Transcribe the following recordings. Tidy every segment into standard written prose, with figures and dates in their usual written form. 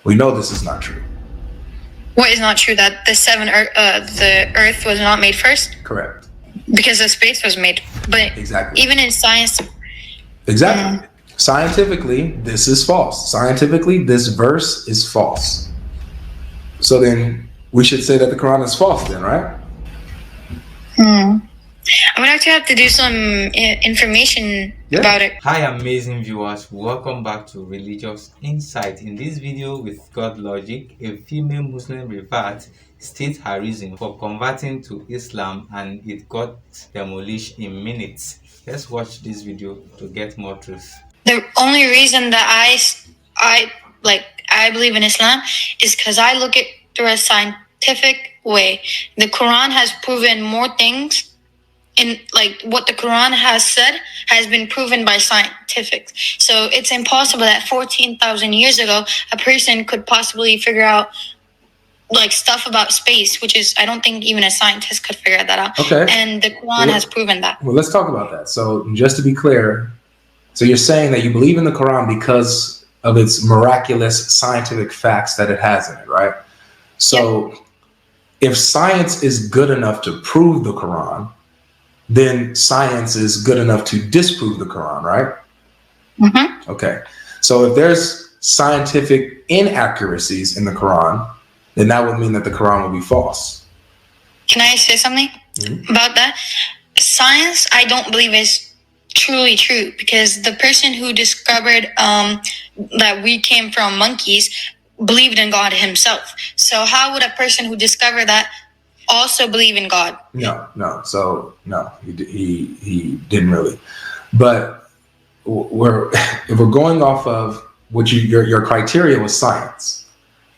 We know this is not true. What is not true? That the Earth was not made first? Correct. Because the space was made. But exactly. Even in science. Exactly. Scientifically, this is false. Scientifically, this verse is false. So then we should say that the Quran is false then, right? I would actually have to do some information about it. Hi amazing viewers, welcome back to Religious Insight. In this video with Godlogic, a female Muslim revert states her reason for converting to Islam and it got demolished in minutes. Let's watch this video to get more truth. The only reason that I believe in Islam is because I look at it through a scientific way. The Quran has proven more things. And what the Quran has said has been proven by scientifics. So it's impossible that 14,000 years ago, a person could possibly figure out stuff about space, which is, I don't think even a scientist could figure that out. Okay. And the Quran has proven that. Well, let's talk about that. So just to be clear, so you're saying that you believe in the Quran because of its miraculous scientific facts that it has in it, right? So if science is good enough to prove the Quran, then science is good enough to disprove the Quran, right? Mm-hmm. Okay. So if there's scientific inaccuracies in the Quran, then that would mean that the Quran would be false. Can I say something about that? Science, I don't believe is truly true because the person who discovered that we came from monkeys believed in God himself. So how would a person who discovered that also believe in God? No. So no, he didn't really. But if we're going off of what your criteria was science,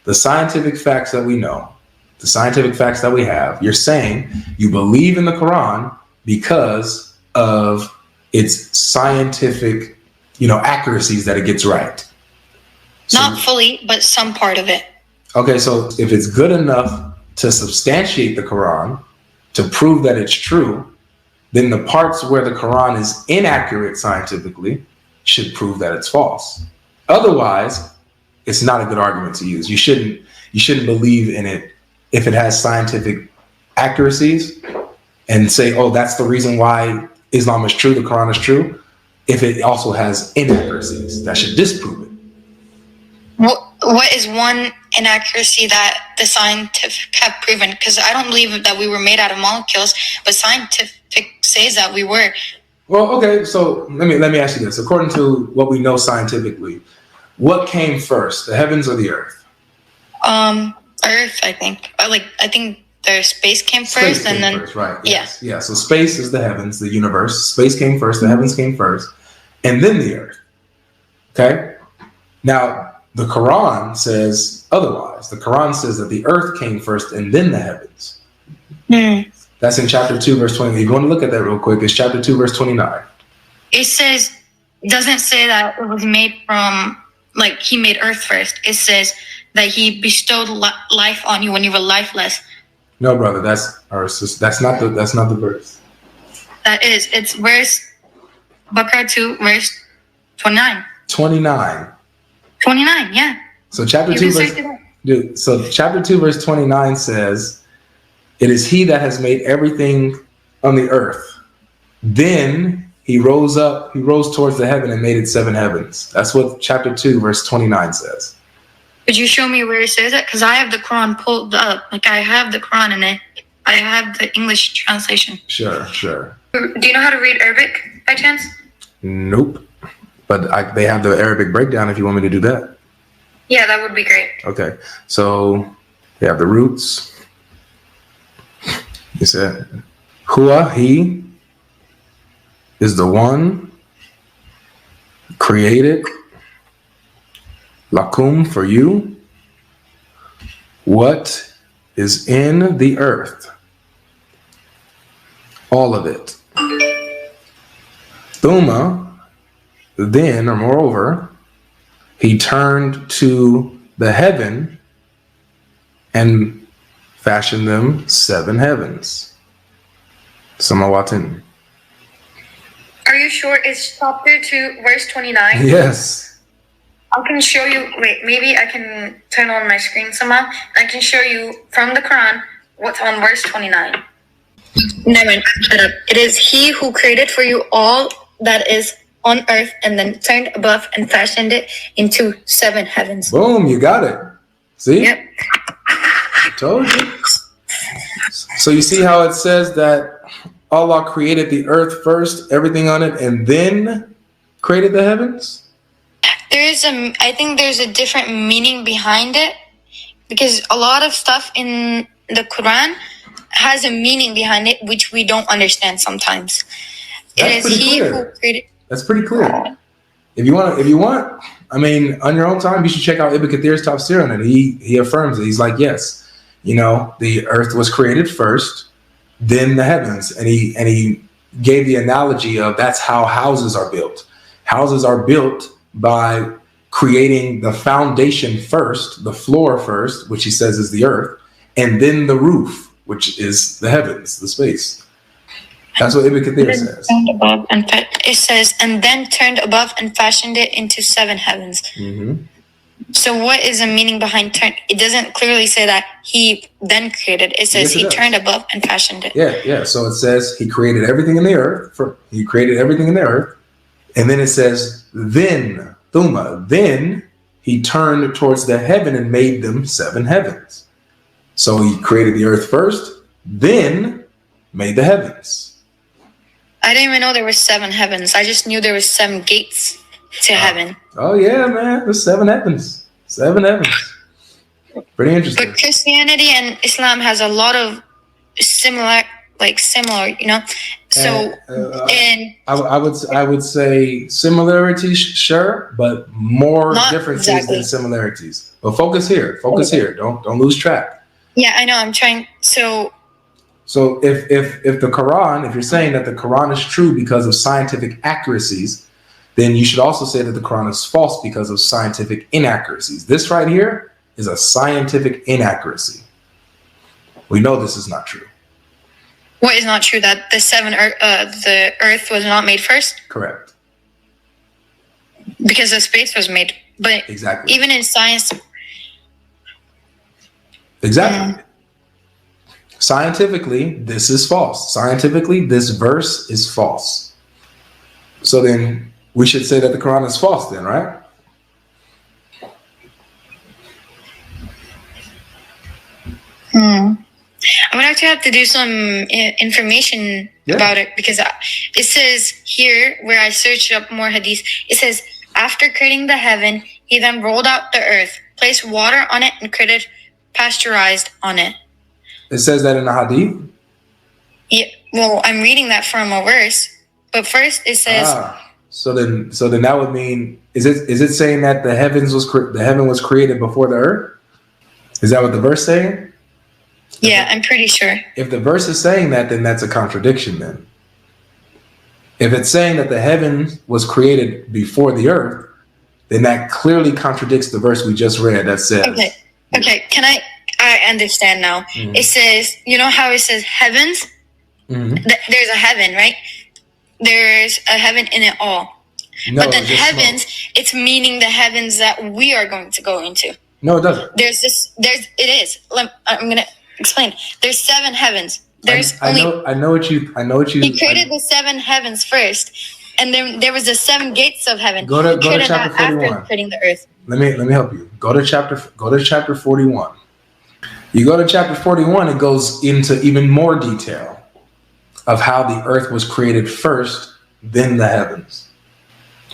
the scientific facts that we know, the scientific facts that we have, you're saying you believe in the Quran because of its scientific, accuracies that it gets right. Not fully, but some part of it. Okay, so if it's good enough to substantiate the Quran, to prove that it's true, then the parts where the Quran is inaccurate scientifically should prove that it's false. Otherwise, it's not a good argument to use. You shouldn't believe in it if it has scientific accuracies and say, oh, that's the reason why Islam is true, the Quran is true. If it also has inaccuracies, that should disprove it. What is one inaccuracy that the scientific have proven? Because I don't believe that we were made out of molecules, but scientific says that we were. Well, okay, so let me ask you this. According to what we know scientifically, what came first, the heavens or the earth? Earth, I think. I think the space came first, and then first, right? Yes. Yeah. So space is the heavens, the universe. Space came first, the heavens came first, and then the earth. Okay. Now, the Quran says otherwise. The Quran says that the earth came first and then the heavens. That's in chapter 2, verse 20. If you want to look at that real quick, it's chapter 2, verse 29. It doesn't say that it was made from, he made earth first. It says that he bestowed life on you when you were lifeless. No, brother, that's not the verse. That is. It's Baqarah 2, verse 29. 29, yeah. So chapter 2 verse 29 says, it is he that has made everything on the earth. Then he rose towards the heaven and made it 7 heavens. That's what chapter 2 verse 29 says. Could you show me where it says that? Because I have the Quran pulled up. I have the Quran in it. I have the English translation. Sure. Do you know how to read Arabic by chance? Nope. But they have the Arabic breakdown if you want me to do that. Yeah, that would be great. Okay. So they have the roots. He said, Hua, he is the one created lakum for you what is in the earth. All of it. Thumma, then, or moreover, he turned to the heaven and fashioned them 7 heavens. Samawatin. Are you sure it's chapter 2, verse 29? Yes. I can show you. Wait, maybe I can turn on my screen somehow. I can show you from the Quran what's on verse 29. Never mind, shut up. It is He who created for you all that is on earth and then turned above and fashioned it into 7 heavens. Boom, you got it. See? Yep. I told you. So you see how it says that Allah created the earth first, everything on it, and then created the heavens? I think there's a different meaning behind it, because a lot of stuff in the Quran has a meaning behind it which we don't understand sometimes. That's it is pretty He clear. who created. That's pretty clear. If you want, I mean, on your own time, you should check out Ibn Kathir's tafsir on it. He affirms it. He's like, yes, the earth was created first, then the heavens, and he gave the analogy of that's how houses are built. Houses are built by creating the foundation first, the floor first, which he says is the earth, and then the roof, which is the heavens, the space. That's what Ibn Kathir says. It says, and then turned above and fashioned it into 7 heavens. Mm-hmm. So what is the meaning behind turn? It doesn't clearly say that He then created. It says Yes, it He does. turned above and fashioned it. Yeah. So it says he created everything in the earth. He created everything in the earth. And then it says, then, thumma, then he turned towards the heaven and made them 7 heavens. So he created the earth first, then made the heavens. I didn't even know there were 7 heavens. I just knew there were 7 gates to heaven. Oh yeah, man. There's 7 heavens. 7 heavens. Pretty interesting. But Christianity and Islam has a lot of similar, So, and I would say similarities, sure, but more Not differences exactly. than similarities. But focus here. Focus here. Don't lose track. yeah, I know. I'm trying. So if the Quran, if you're saying that the Quran is true because of scientific accuracies, then you should also say that the Quran is false because of scientific inaccuracies. This right here is a scientific inaccuracy. We know this is not true. what is not true? That the Earth was not made first, Correct. because the space was made. But Exactly. even in science, Exactly. Scientifically, this is false. Scientifically, this verse is false. So then we should say that the Quran is false then, right? I would actually have to do some information about it, because it says here, where I searched up more hadith, it says, after creating the heaven, He then rolled out the earth, placed water on it, and created pasteurized on it. It says that in the hadith. Yeah, well, I'm reading that from a verse, but first it says, So then that would mean, is it saying that the heaven was created before the earth? Is that what the verse saying? yeah, I'm pretty sure. If the verse is saying that, then that's a contradiction then. If it's saying that the heaven was created before the earth, then that clearly contradicts the verse we just read that says... Okay, I understand now. Mm-hmm. It says, you know how it says heavens? Mm-hmm. There's a heaven, right? There's a heaven in it all. No, But then it's just heavens, smoke. it's meaning the heavens that we are going to go into. No, it doesn't. It is. I'm going to explain. There's 7 heavens. I know what you. He created the 7 heavens first, and then there was the 7 gates of heaven. Go to He created chapter that 41. after creating the earth. Let me help you. Go to chapter 41. You go to chapter 41, it goes into even more detail of how the earth was created first, then the heavens.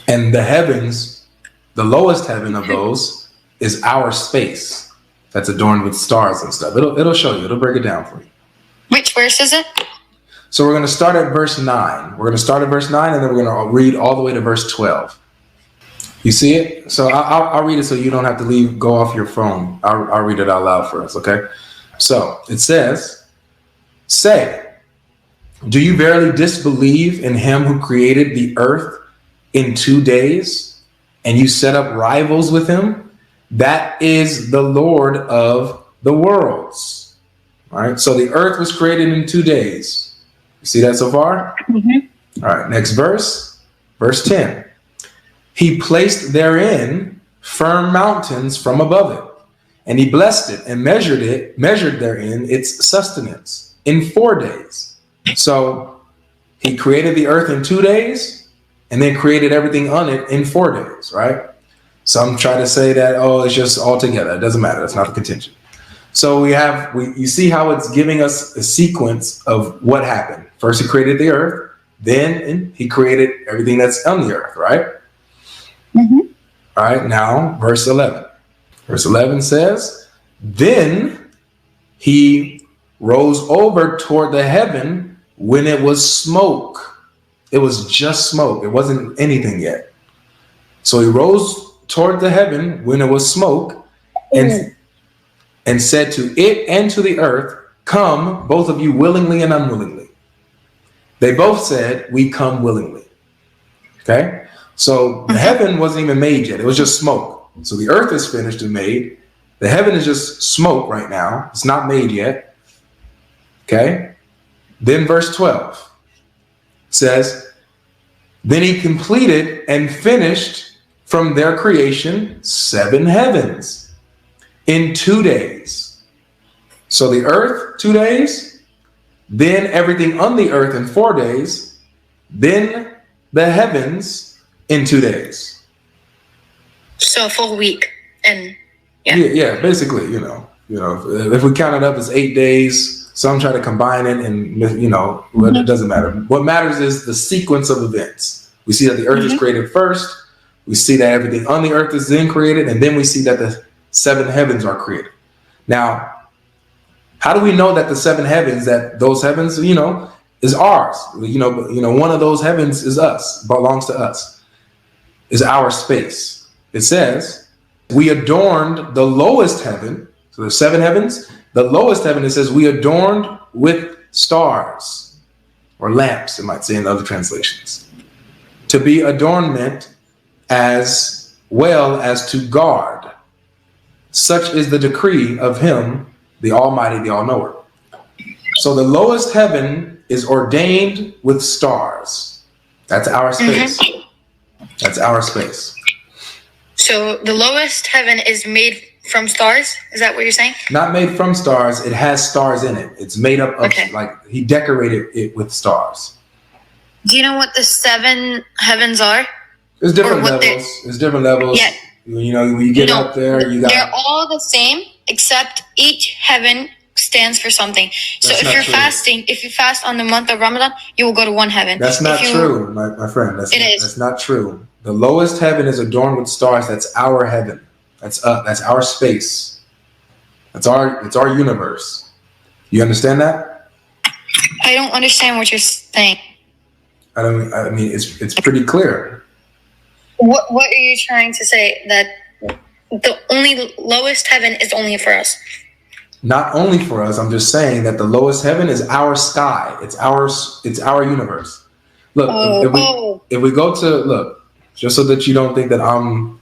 And the heavens, the lowest heaven of those, is our space that's adorned with stars and stuff. It'll show you. It'll break it down for you. Which verse is it? So we're going to start at verse 9. We're going to start at verse 9, and then we're going to read all the way to verse 12. You see it? So I'll read it so you don't have to go off your phone. I'll read it out loud for us, okay? So it says, say, do you verily disbelieve in him who created the earth in 2 days, and you set up rivals with him? That is the Lord of the worlds. All right, so the earth was created in 2 days. You see that so far? Mm-hmm. All right, next verse, verse 10. He placed therein firm mountains from above it. And he blessed it and measured therein its sustenance in 4 days. So he created the earth in 2 days and then created everything on it in 4 days, right? Some try to say that, oh, it's just all together. It doesn't matter. That's not the contention. So you see how it's giving us a sequence of what happened. First, he created the earth. Then he created everything that's on the earth, right? Mm-hmm. All right, now, verse 11. Verse 11 says, then he rose over toward the heaven when it was smoke. It was just smoke. It wasn't anything yet. So he rose toward the heaven when it was smoke and said to it and to the earth, come, both of you willingly and unwillingly. They both said, we come willingly. Okay? So the heaven wasn't even made yet. It was just smoke. So the earth is finished and made. The heaven is just smoke right now. It's not made yet. Okay? Then verse 12 says, then he completed and finished from their creation 7 heavens in 2 days. So the earth, 2 days, then everything on the earth in 4 days, then the heavens in 2 days. So a full week. And yeah, basically, you know, if we count it up as 8 days, some try to combine it and, it doesn't matter. What matters is the sequence of events. We see that the earth is created first. We see that everything on the earth is then created. And then we see that the 7 heavens are created. Now, how do we know that the 7 heavens, that those heavens, is ours? One of those heavens is us, belongs to us, is our space. It says, we adorned the lowest heaven. So there's 7 heavens. The lowest heaven, it says, we adorned with stars or lamps, it might say in other translations, to be adornment as well as to guard. Such is the decree of him, the Almighty, the All-Knower. So the lowest heaven is ordained with stars. That's our space. That's our space. so the lowest heaven is made from stars? Is that what you're saying? Not made from stars. It has stars in it. It's made up of, he decorated it with stars. Do you know what the 7 heavens are? There's different levels. There's different levels. Yeah. When you get up there, you got. They're all the same, except each heaven stands for something. So if you're fasting, if you fast on the month of Ramadan, you will go to one heaven. That's not true, my friend. That's not true. The lowest heaven is adorned with stars. That's our heaven. That's our space. It's our universe. You understand that? I don't understand what you're saying. I mean, it's pretty clear. What are you trying to say? That the only lowest heaven is only for us? Not only for us. I'm just saying that the lowest heaven is our sky. It's our universe. Look, if we go to just so that you don't think that I'm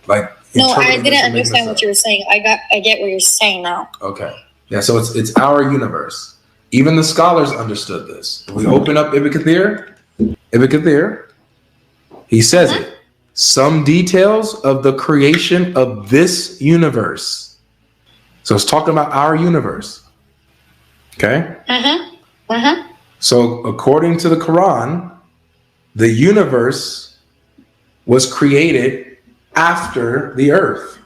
like. No, I didn't understand what you were saying. I get what you're saying now. Okay. Yeah. So it's our universe. Even the scholars understood this. If we open up Ibn Kathir, he says it. Some details of the creation of this universe. So it's talking about our universe. Okay? So according to the Quran, the universe was created after the earth,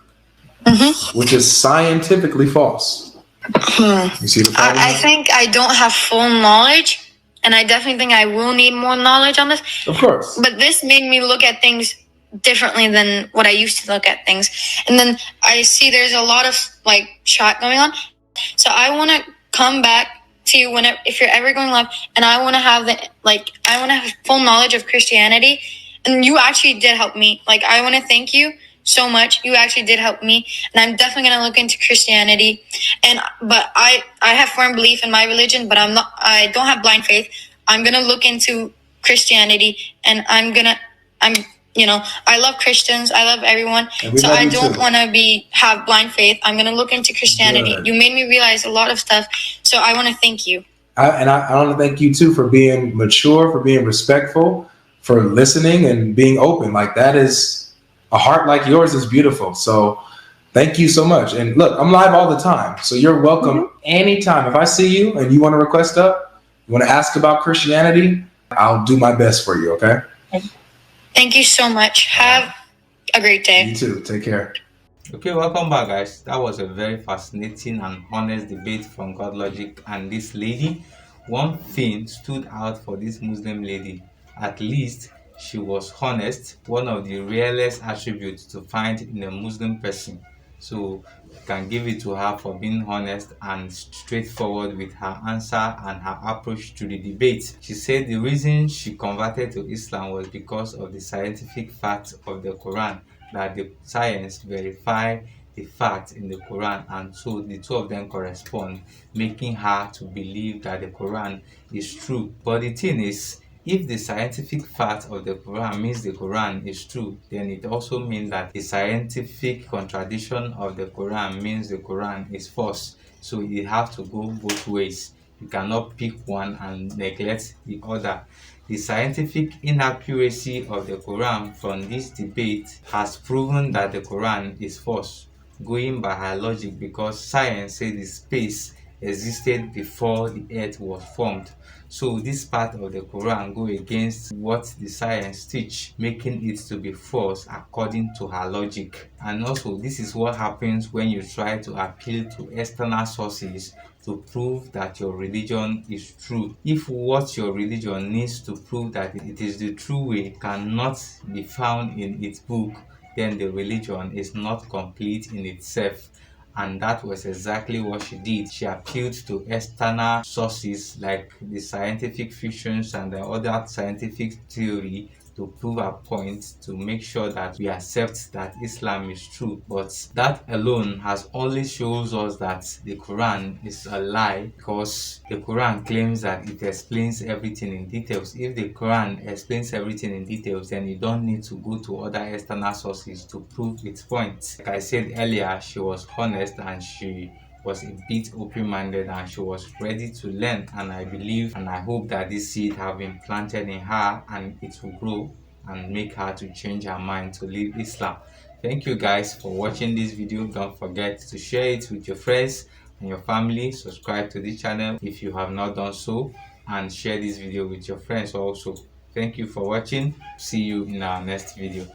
which is scientifically false. You see the problem? I think I don't have full knowledge, and I definitely think I will need more knowledge on this. Of course. But this made me look at things differently than what I used to look at things. And then I see there's a lot of chat going on. So I want to come back to you if you're ever going live, and I want to have I want to have full knowledge of Christianity. And you actually did help me. I want to thank you so much. You actually did help me, and I'm definitely going to look into Christianity. But I have firm belief in my religion, but I don't have blind faith. I'm going to look into Christianity, and I love Christians. I love everyone. So I don't want to have blind faith. I'm going to look into Christianity. Good. You made me realize a lot of stuff. So I want to thank you. I want to thank you too for being mature, for being respectful, for listening and being open. A heart like yours is beautiful. So thank you so much. And look, I'm live all the time. So you're welcome anytime. If I see you and you want to request up, you want to ask about Christianity, I'll do my best for you, okay? Thank you so much. Have a great day. You too. Take care. Okay, welcome back, guys. That was a very fascinating and honest debate from Godlogic and this lady. One thing stood out for this Muslim lady. At least she was honest, one of the rarest attributes to find in a Muslim person. So you can give it to her for being honest and straightforward with her answer and her approach to the debate. She said the reason she converted to Islam was because of the scientific facts of the Quran, that the science verify the facts in the Quran, and so the two of them correspond, making her to believe that the Quran is true. But the thing is, if the scientific fact of the Quran means the Quran is true, then it also means that the scientific contradiction of the Quran means the Quran is false. So you have to go both ways. You cannot pick one and neglect the other. The scientific inaccuracy of the Quran from this debate has proven that the Quran is false, going by her logic, because science says the space existed before the earth was formed. So this part of the Quran go against what the science teach, making it to be false according to her logic. And also, this is what happens when you try to appeal to external sources to prove that your religion is true. If what your religion needs to prove that it is the true way cannot be found in its book, then the religion is not complete in itself. And that was exactly what she did. She appealed to external sources like the scientific fictions and the other scientific theory to prove a point, to make sure that we accept that Islam is true. But that alone has only shows us that the Quran is a lie, because the Quran claims that it explains everything in details. If the Quran explains everything in details, then you don't need to go to other external sources to prove its point. Like I said earlier, she was honest and she was a bit open-minded and she was ready to learn, and I believe and I hope that this seed have been planted in her and it will grow and make her to change her mind to leave Islam. Thank you guys for watching this video. Don't forget to share it with your friends and your family. Subscribe to this channel if you have not done so, and share this video with your friends also. Thank you for watching. See you in our next video.